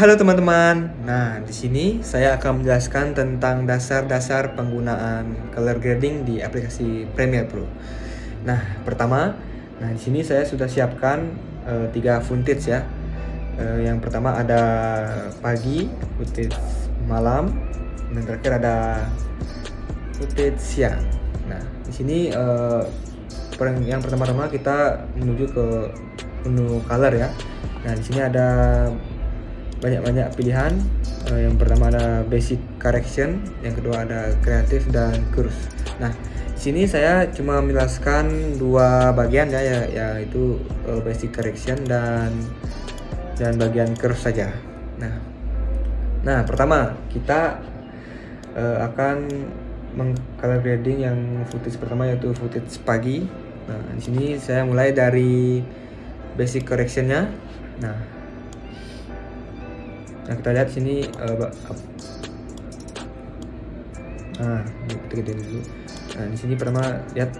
Halo teman-teman. Nah, di sini saya akan menjelaskan tentang dasar-dasar penggunaan color grading di aplikasi Premiere Pro. Nah, pertama, di sini saya sudah siapkan 3 footage ya. Yang pertama ada pagi, footage malam, dan terakhir ada footage siang. Nah, di sini yang pertama-tama kita menuju ke menu color ya. Nah, di sini ada banyak pilihan. Yang pertama ada basic correction, yang kedua ada creative dan curve. Nah, di sini saya cuma menjelaskan dua bagian ya, yaitu basic correction dan bagian curve saja. Nah, pertama kita akan color grading yang footage pertama, yaitu footage pagi. Nah, di sini saya mulai dari basic correctionnya. Nah, kita lihat sini kita dulu. Nah, di sini pertama lihat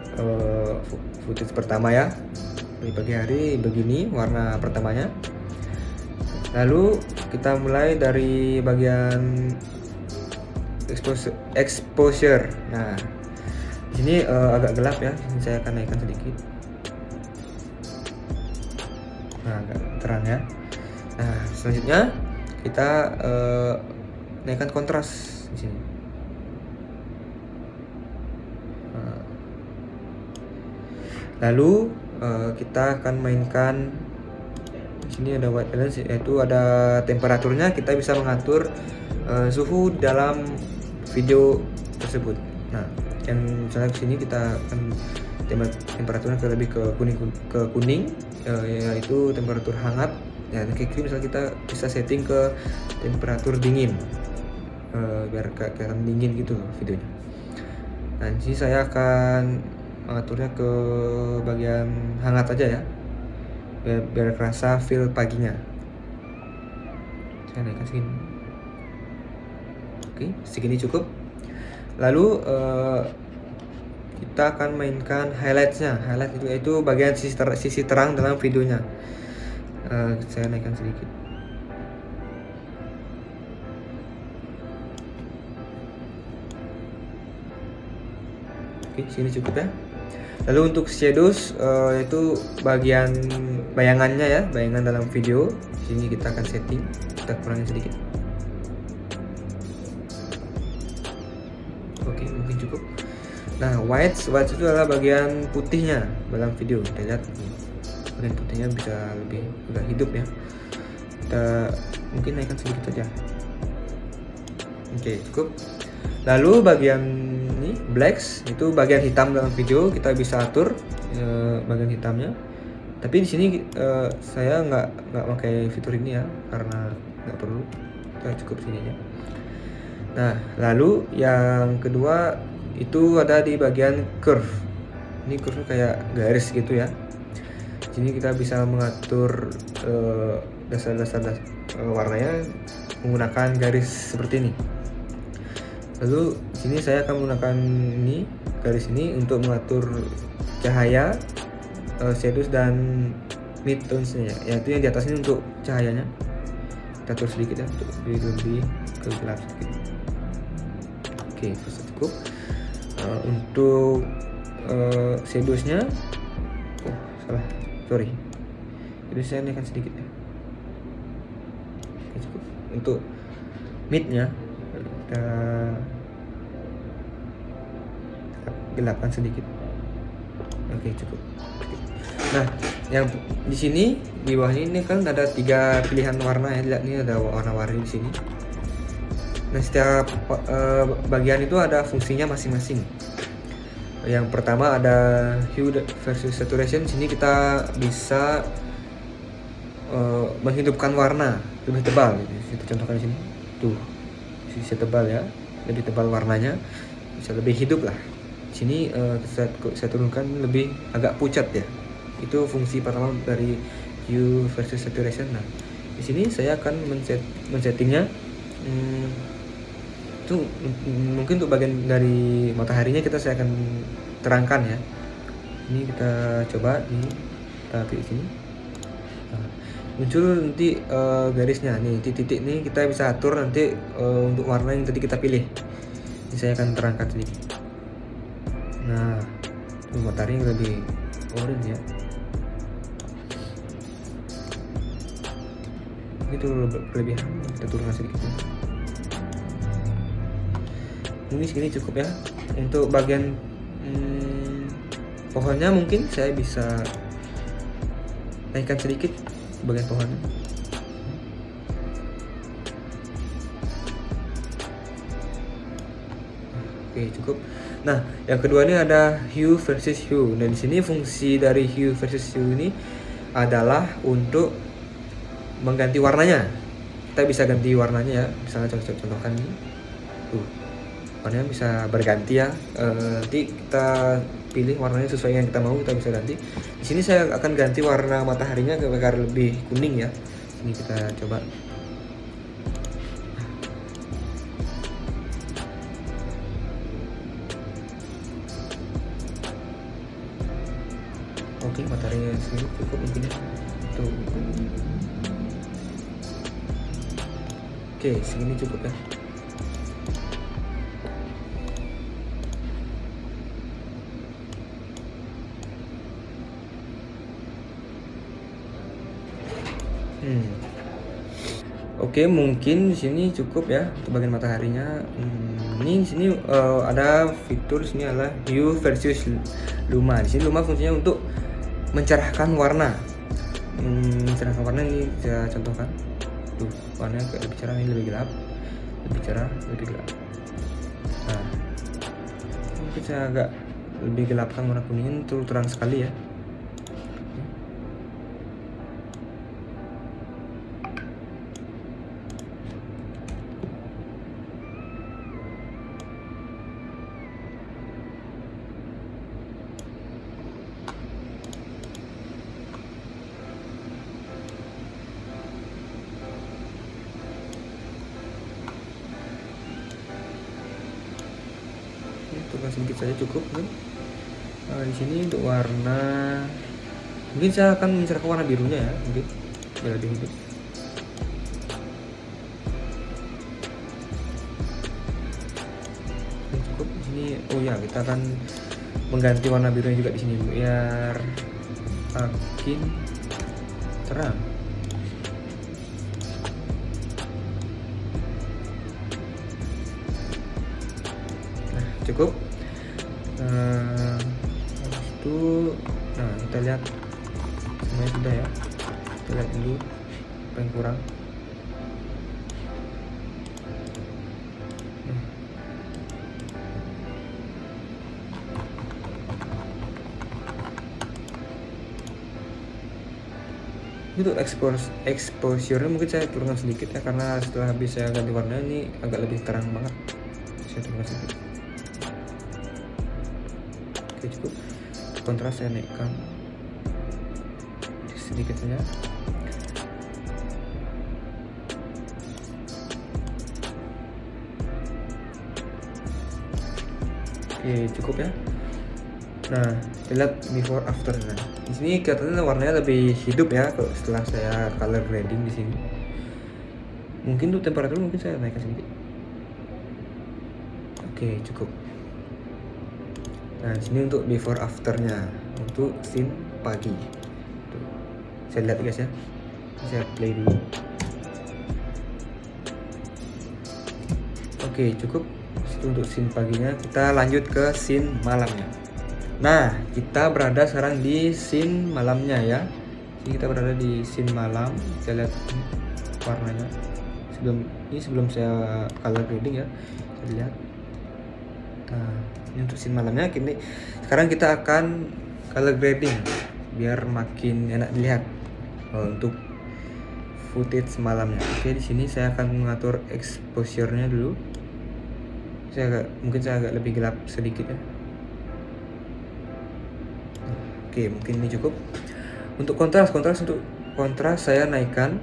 footage pertama ya. Di pagi hari begini warna pertamanya. Lalu kita mulai dari bagian exposure. Nah, di sini agak gelap ya. Ini saya akan naikkan sedikit. Nah, agak terang ya. Nah, selanjutnya kita naikkan kontras di sini. Lalu kita akan mainkan di sini ada white balance, yaitu ada temperaturnya. Kita bisa mengatur suhu dalam video tersebut. Nah, yang misalnya di sini kita akan temperaturnya lebih ke kuning, yaitu temperatur hangat. Ya, kayak gini misalnya kita bisa setting ke temperatur dingin, biar kelihatan dingin gitu videonya. Nah, di sini saya akan mengaturnya ke bagian hangat aja ya, biar kerasa feel paginya. Saya naikkan segini. Oke, segini cukup. Lalu kita akan mainkan highlightsnya. Highlight itu yaitu bagian sisi terang dalam videonya. Saya naikkan sedikit. Oke, sini cukup ya. Lalu untuk shadows, yaitu bagian bayangannya ya, bayangan dalam video. Di sini kita akan setting, kita kurangin sedikit. Oke, mungkin cukup. Nah, whites itu adalah bagian putihnya dalam video. Kita lihat bagian putihnya bisa lebih agak hidup ya. Kita mungkin naikkan sedikit saja. Oke, cukup. Lalu bagian ini blacks, itu bagian hitam dalam video. Kita bisa atur bagian hitamnya. Tapi di sini saya nggak pakai fitur ini ya, karena nggak perlu. Kita cukup sini aja. Nah, lalu yang kedua itu ada di bagian curve. Ini curve kayak garis gitu ya. Sini kita bisa mengatur dasar-dasar warnanya menggunakan garis seperti ini. Lalu sini saya akan menggunakan ini garis ini untuk mengatur cahaya, shadows dan midtones-nya. Yaitu yang di atas ini untuk cahayanya. Kita atur sedikit ya untuk lebih ke gelap sedikit. Oke, cukup. Untuk shadows-nya, sorry, jadi saya naikkan sedikit ya. Oke, cukup. Untuk mid-nya kita gelapkan sedikit. Oke, cukup. Nah, yang di sini di bawah ini kan ada 3 pilihan warna ya. Lihat, ini ada warna-warni di sini. Nah, setiap bagian itu ada fungsinya masing-masing. Yang pertama ada hue versus saturation. Sini kita bisa menghidupkan warna lebih tebal. Kita contohkan di sini. Tuh, sisi tebal ya, lebih tebal warnanya, bisa lebih hidup lah. Di sini saya turunkan lebih agak pucat ya. Itu fungsi pertama dari hue versus saturation. Nah, di sini saya akan men-settingnya. Itu mungkin untuk bagian dari mataharinya saya akan terangkan ya. Ini kita coba kita pilih sini. Nah, muncul nanti garisnya nih, titik-titik nih kita bisa atur nanti untuk warna yang tadi kita pilih. Ini saya akan terangkan sedikit. Nah, matahari yang lebih orange ya. Itu kelebihan, kita turunkan sedikit. Ini segini cukup ya. Untuk bagian pohonnya mungkin saya bisa naikkan sedikit bagian pohonnya. Oke, cukup. Nah, yang kedua ini ada hue versus hue. Nah, di sini fungsi dari hue versus hue ini adalah untuk mengganti warnanya. Kita bisa ganti warnanya ya. Misalnya contohkan ini. Tuh. Warnanya bisa berganti ya. Nanti kita pilih warnanya sesuai yang kita mau, kita bisa ganti. Di sini saya akan ganti warna mataharinya agar lebih kuning ya. Ini kita coba. Oke, mataharinya segini cukup mungkin ya. Tuh. Oke, segini cukup ya. Oke, mungkin di sini cukup ya untuk bagian mataharinya. Ini di sini ada fitur sini adalah hue versus luma. Di sini luma fungsinya untuk mencerahkan warna. Mencerahkan warna ini saya contohkan. Tuh, warnanya lebih cerah, ini lebih gelap, lebih cerah, lebih gelap. Nah, mungkin saya agak lebih gelapkan warna kuningnya untuk terang sekali ya. Tukar sedikit saja cukup kan. Di sini untuk warna mungkin saya akan mencerahkan warna birunya ya, mungkin biar lebih hidup. Cukup di sini. Oh ya, kita akan mengganti warna birunya juga di sini biar makin terang. Cukup. Habis itu, nah kita lihat semuanya sudah ya. Kita lihat dulu apa yang kurang. Untuk exposure-nya mungkin saya turunkan sedikit ya, karena setelah habis saya ganti warna ini agak lebih terang banget. Saya turunkan sedikit. Oke, cukup. Kontras saya naikkan sedikit saja. Oke, cukup ya. Nah, kita lihat before after. Nah, di sini kelihatannya warnanya lebih hidup ya kalau setelah saya color grading di sini. Mungkin untuk temperatur mungkin saya naikkan sedikit. Oke, cukup. Nah, di sini untuk before afternya untuk scene pagi. Tuh. Saya lihat guys ya. Saya play dulu. Oke, cukup. Itu untuk scene paginya. Kita lanjut ke scene malamnya. Nah, kita berada sekarang di scene malamnya ya. Jadi kita berada di scene malam. Kita lihat warnanya. Sebelum saya color grading ya. Kita lihat. Nah, ini untuk scene malamnya. Sekarang kita akan color grading biar makin enak dilihat untuk footage malamnya. Oke, di sini saya akan mengatur exposure-nya dulu. Mungkin saya agak lebih gelap sedikit ya. Oke, mungkin ini cukup. Untuk kontras saya naikkan.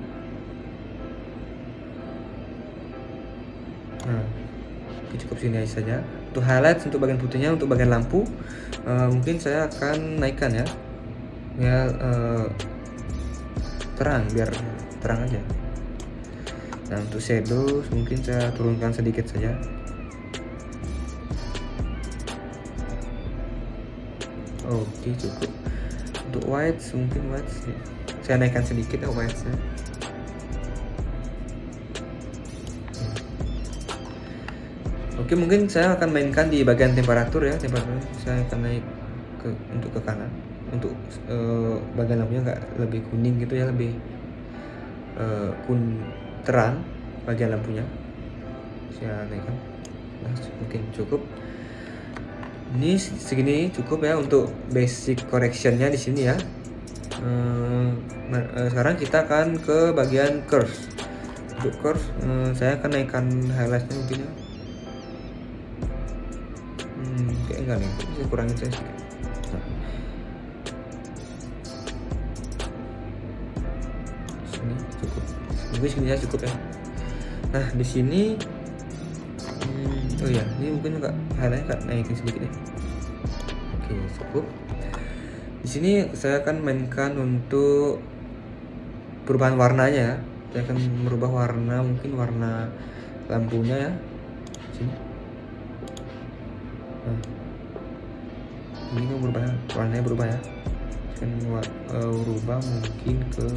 Nah, cukup sini aja saja. Untuk highlight untuk bagian putihnya, untuk bagian lampu mungkin saya akan naikkan ya terang, biar terang aja. Nah, untuk shadow mungkin saya turunkan sedikit saja. Oke, cukup. Untuk white mungkin saya naikkan sedikit ya white-nya. Oke, mungkin saya akan mainkan di bagian temperatur ya. Temperatur saya akan naik untuk ke kanan. Untuk bagian lampunya nggak lebih kuning gitu ya, lebih terang bagian lampunya. Saya naikkan. Nah, mungkin cukup. Ini segini cukup ya untuk basic correctionnya di sini ya. Sekarang kita akan ke bagian curve. Untuk curve saya akan naikkan highlightnya mungkin ya. Kayak enggak nih, saya kurangin saya sedikit. Nah. Sini cukup, mungkin segini aja cukup ya. Nah, di sini oh ya, ini mungkin enggak highlight naikin sedikit ya. Oke, cukup. Di sini saya akan mainkan untuk perubahan warnanya ya. Saya akan merubah warna, mungkin warna lampunya ya. Sini. Nah, ini kan berubah, warnanya berubah ya. Saya akan berubah mungkin ke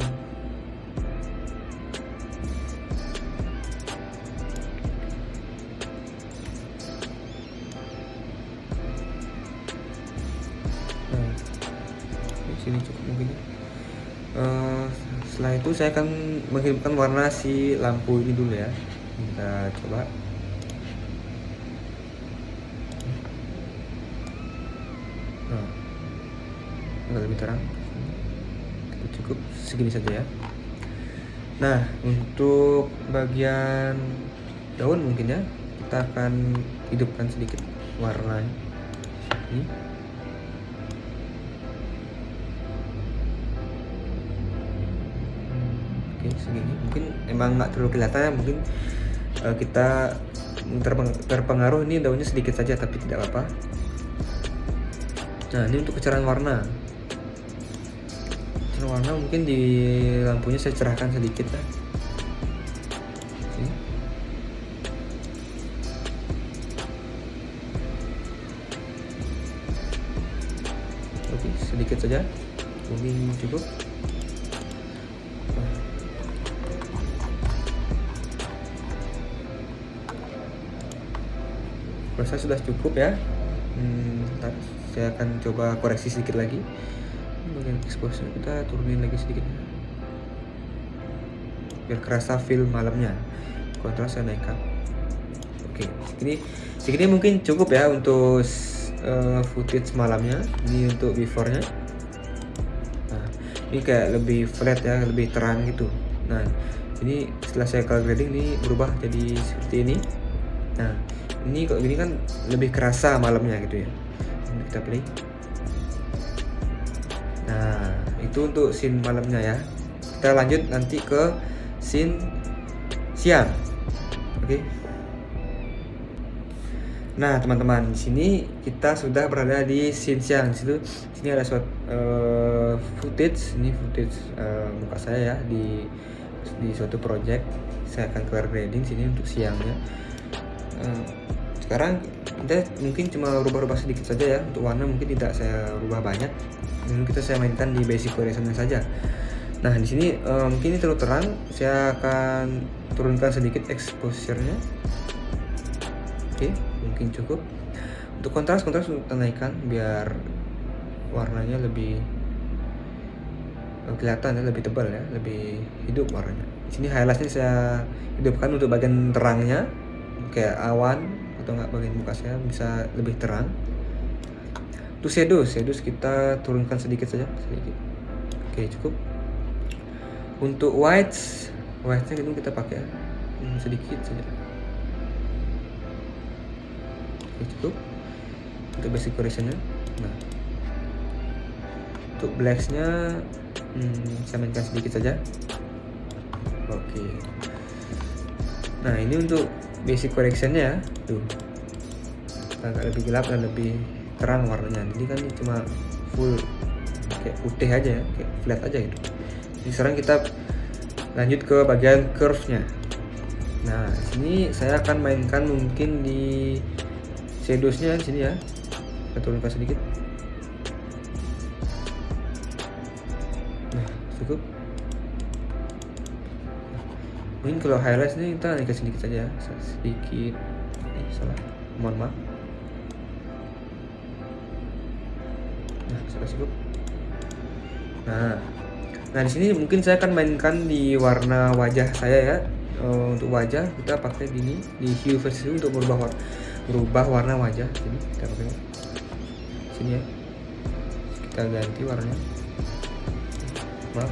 sini cukup mungkin ya. Setelah itu saya akan menghidupkan warna si lampu ini dulu ya. Kita coba. Agak lebih terang. Cukup segini saja ya. Nah, untuk bagian daun mungkin ya, kita akan hidupkan sedikit warnanya ini. Oke, segini mungkin emang nggak terlalu kelihatan ya, mungkin kita terpengaruh ini daunnya sedikit saja, tapi tidak apa-apa. Nah, ini untuk kecerahan warna. Warna mungkin di lampunya saya cerahkan sedikit ya. Oke, sedikit saja, mungkin cukup. Rasa sudah cukup ya. Ntar saya akan coba koreksi sedikit lagi. Bagian exposure kita turunin lagi sedikit biar kerasa feel malamnya. Kontras saya naikkan. Oke, segini mungkin cukup ya untuk footage malamnya. Ini untuk before-nya. Nah, ini kayak lebih flat ya, lebih terang gitu. Nah, ini setelah saya color grading ini berubah jadi seperti ini. Nah, ini kok gini kan lebih kerasa malamnya gitu ya. Ini kita play. Nah, itu untuk scene malamnya ya. Kita lanjut nanti ke scene siang. Oke. Nah, teman-teman, di sini kita sudah berada di scene siang. Di sini ada suatu footage. Ini footage muka saya ya di suatu project. Saya akan color grading sini untuk siangnya. Sekarang kita mungkin cuma rubah-rubah sedikit saja ya. Untuk warna mungkin tidak saya rubah banyak. Ini saya mainkan di basic correction saja. Nah, di sini mungkin ini terlalu terang. Saya akan turunkan sedikit exposure-nya. Oke, mungkin cukup. Untuk kontras kita naikkan biar warnanya lebih kelihatan ya, lebih tebal ya, lebih hidup warnanya. Di sini highlightnya saya hidupkan untuk bagian terangnya, kayak awan atau enggak bagian muka saya bisa lebih terang. Untuk shadows kita turunkan sedikit saja, sedikit. Oke, cukup. Untuk white-nya itu kita pakai sedikit saja. Oke, cukup. Untuk basic correction-nya. Nah, untuk blacks-nya saya mainkan sedikit saja. Oke. Nah, ini untuk basic correction-nya ya. Tuh. Agak lebih gelap dan lebih terang warnanya. Jadi kan ini cuma full kayak putih aja ya, kayak flat aja gitu. Sekarang kita lanjut ke bagian curve-nya. Nah, di sini saya akan mainkan mungkin di shadows-nya di sini ya. Kita turunkan sedikit. Nah, cukup. Mungkin kalau highlights ini kita naikkan sedikit saja, sedikit. Salah, mohon maaf. Nah, sudah cukup. Nah di sini mungkin saya akan mainkan di warna wajah saya ya. Untuk wajah kita pakai gini di hue versi untuk merubah warna wajah. Sini kita pakai sini ya. Kita ganti warnanya. Maaf.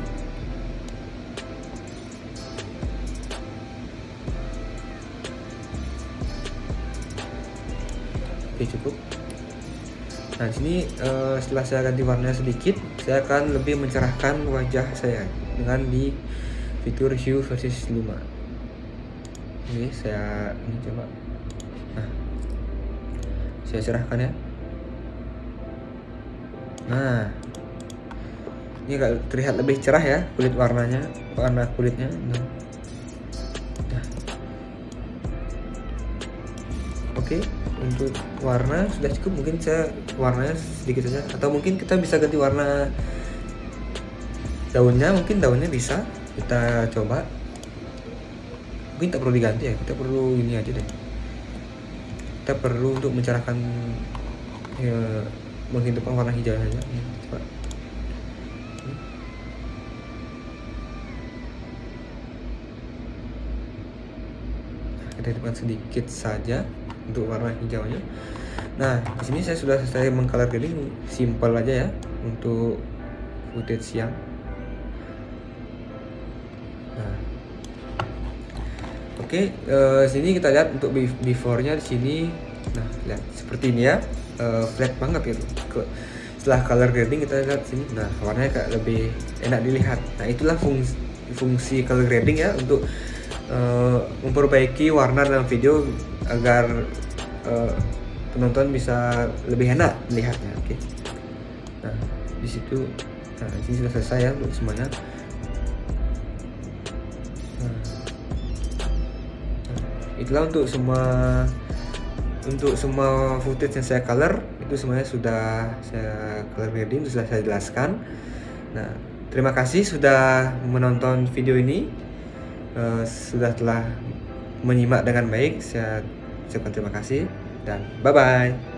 Oke, cukup. Nah di sini setelah saya ganti warnanya sedikit, saya akan lebih mencerahkan wajah saya dengan di fitur hue versus luma. Ini saya coba. Nah, saya cerahkan ya. Nah, ini agak terlihat lebih cerah ya warna kulitnya. Nah. Oke, untuk warna sudah cukup. Mungkin saya warnanya sedikit saja, atau mungkin kita bisa ganti warna daunnya. Mungkin daunnya bisa kita coba. Mungkin tak perlu diganti ya, kita perlu ini aja deh. Kita perlu untuk mencerahkan ya, menghidupkan warna hijau saja. Coba. Kita hidupkan sedikit saja untuk warna hijaunya. Nah, di sini saya sudah selesai mengcolor grading, simple aja ya untuk footage siang. Nah, oke, sini kita lihat untuk before-nya di sini. Nah, lihat seperti ini ya, flat banget gitu. Setelah color grading kita lihat sini, nah warnanya kayak lebih enak dilihat. Nah, itulah fungsi color grading ya, untuk memperbaiki warna dalam video agar penonton bisa lebih enak melihatnya. Oke. Nah, di situ, nah di sini sudah selesai ya untuk semuanya. Nah, itulah untuk semua footage yang saya color, itu semuanya sudah saya color grading, sudah saya jelaskan. Nah, terima kasih sudah menonton video ini, telah menyimak dengan baik. Saya ucapkan terima kasih dan bye bye.